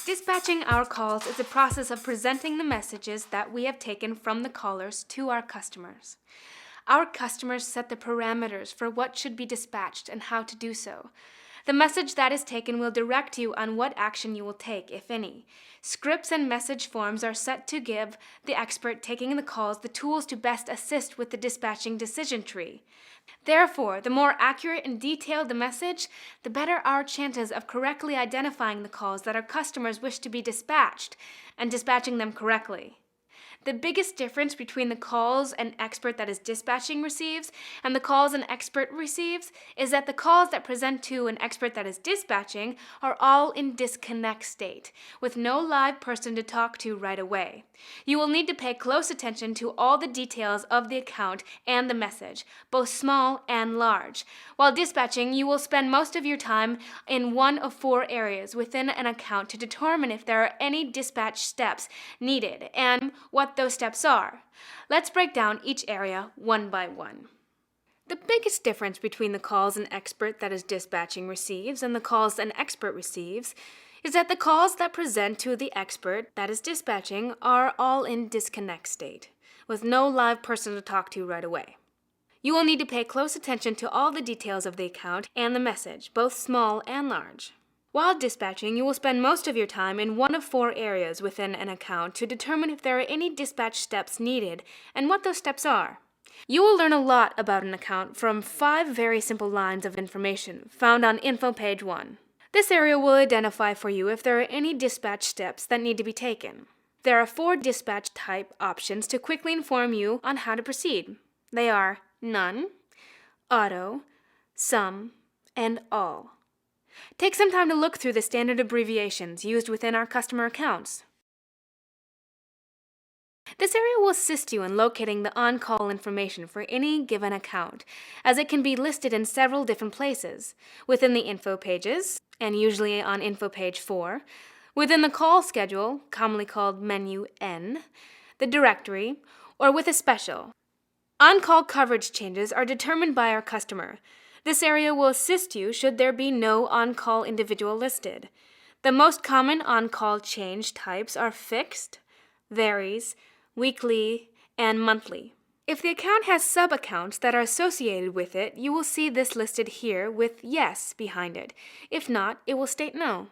Dispatching our calls is a process of presenting the messages that we have taken from the callers to our customers. Our customers set the parameters for what should be dispatched and how to do so. The message that is taken will direct you on what action you will take, if any. Scripts and message forms are set to give the expert taking the calls the tools to best assist with the dispatching decision tree. Therefore, the more accurate and detailed the message, the better our chances of correctly identifying the calls that our customers wish to be dispatched and dispatching them correctly. The biggest difference between the calls an expert that is dispatching receives and the calls an expert receives is that the calls that present to an expert that is dispatching are all in disconnect state, with no live person to talk to right away. You will need to pay close attention to all the details of the account and the message, both small and large. While dispatching, you will spend most of your time in one of 4 areas within an account to determine if there are any dispatch steps needed and what those steps are. Let's break down each area one by one. The biggest difference between the calls an expert that is dispatching receives and the calls an expert receives is that the calls that present to the expert that is dispatching are all in disconnect state, with no live person to talk to right away. You will need to pay close attention to all the details of the account and the message, both small and large. While dispatching, you will spend most of your time in one of 4 areas within an account to determine if there are any dispatch steps needed and what those steps are. You will learn a lot about an account from 5 very simple lines of information found on info page 1. This area will identify for you if there are any dispatch steps that need to be taken. There are 4 dispatch type options to quickly inform you on how to proceed. They are none, auto, some, and all. Take some time to look through the standard abbreviations used within our customer accounts. This area will assist you in locating the on-call information for any given account, as it can be listed in several different places, within the info pages, and usually on info page 4, within the call schedule, commonly called menu N, the directory, or with a special. On-call coverage changes are determined by our customer. This area will assist you should there be no on-call individual listed. The most common on-call change types are fixed, varies, weekly, and monthly. If the account has sub-accounts that are associated with it, you will see this listed here with yes behind it. If not, it will state no.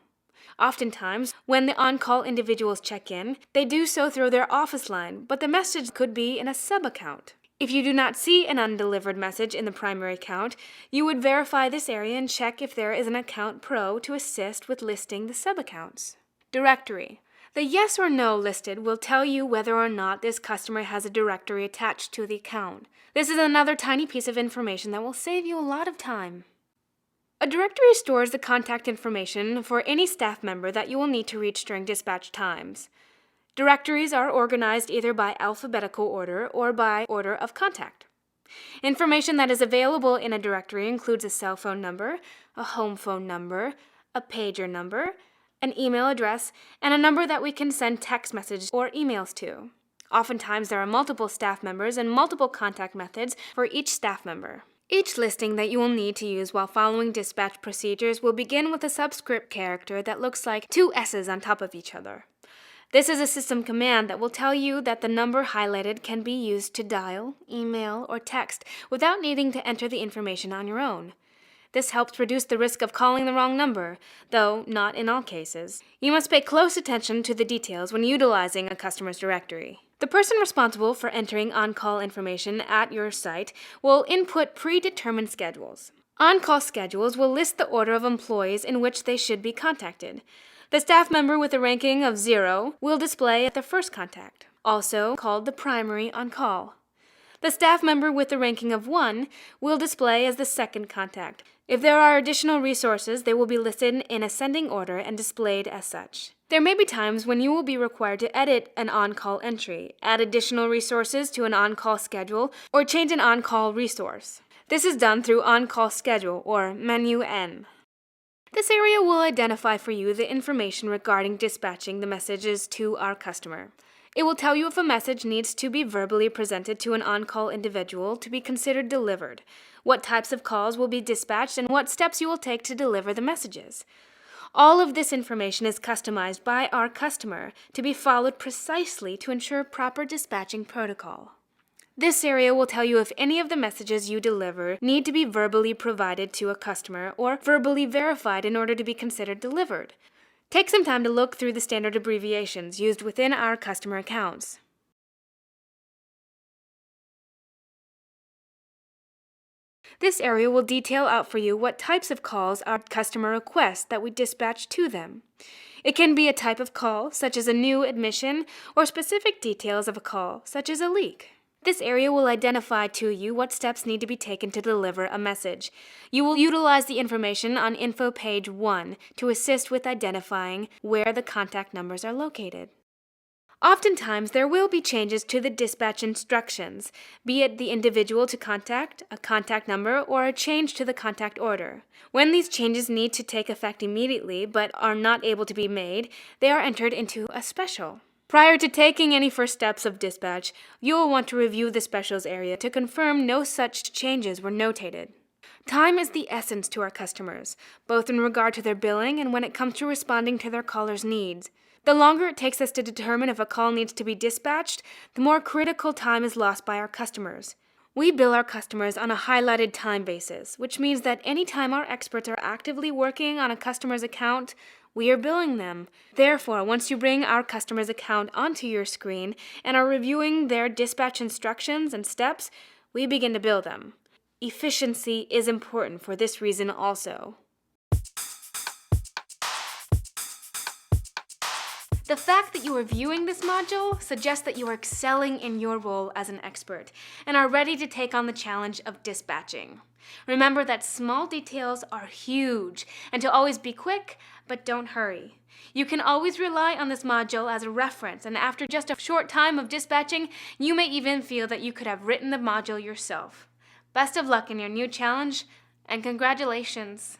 Oftentimes, when the on-call individuals check in, they do so through their office line, but the message could be in a sub-account. If you do not see an undelivered message in the primary account, you would verify this area and check if there is an account pro to assist with listing the sub-accounts. Directory. The yes or no listed will tell you whether or not this customer has a directory attached to the account. This is another tiny piece of information that will save you a lot of time. A directory stores the contact information for any staff member that you will need to reach during dispatch times. Directories are organized either by alphabetical order or by order of contact. Information that is available in a directory includes a cell phone number, a home phone number, a pager number, an email address, and a number that we can send text messages or emails to. Oftentimes there are multiple staff members and multiple contact methods for each staff member. Each listing that you will need to use while following dispatch procedures will begin with a subscript character that looks like 2 S's on top of each other. This is a system command that will tell you that the number highlighted can be used to dial, email, or text without needing to enter the information on your own. This helps reduce the risk of calling the wrong number, though not in all cases. You must pay close attention to the details when utilizing a customer's directory. The person responsible for entering on-call information at your site will input predetermined schedules. On-call schedules will list the order of employees in which they should be contacted. The staff member with a ranking of 0 will display at the first contact, also called the primary on-call. The staff member with the ranking of 1 will display as the second contact. If there are additional resources, they will be listed in ascending order and displayed as such. There may be times when you will be required to edit an on-call entry, add additional resources to an on-call schedule, or change an on-call resource. This is done through on-call schedule, or menu N. This area will identify for you the information regarding dispatching the messages to our customer. It will tell you if a message needs to be verbally presented to an on-call individual to be considered delivered, what types of calls will be dispatched, and what steps you will take to deliver the messages. All of this information is customized by our customer to be followed precisely to ensure proper dispatching protocol. This area will tell you if any of the messages you deliver need to be verbally provided to a customer or verbally verified in order to be considered delivered. Take some time to look through the standard abbreviations used within our customer accounts. This area will detail out for you what types of calls our customer requests that we dispatch to them. It can be a type of call, such as a new admission, or specific details of a call, such as a leak. This area will identify to you what steps need to be taken to deliver a message. You will utilize the information on Info Page 1 to assist with identifying where the contact numbers are located. Oftentimes, there will be changes to the dispatch instructions, be it the individual to contact, a contact number, or a change to the contact order. When these changes need to take effect immediately but are not able to be made, they are entered into a special. Prior to taking any first steps of dispatch, you will want to review the specials area to confirm no such changes were notated. Time is the essence to our customers, both in regard to their billing and when it comes to responding to their callers' needs. The longer it takes us to determine if a call needs to be dispatched, the more critical time is lost by our customers. We bill our customers on a highlighted time basis, which means that any time our experts are actively working on a customer's account, we are billing them. Therefore, once you bring our customer's account onto your screen and are reviewing their dispatch instructions and steps, we begin to bill them. Efficiency is important for this reason also. The fact that you are viewing this module suggests that you are excelling in your role as an expert and are ready to take on the challenge of dispatching. Remember that small details are huge and to always be quick, but don't hurry. You can always rely on this module as a reference, and after just a short time of dispatching, you may even feel that you could have written the module yourself. Best of luck in your new challenge, and congratulations!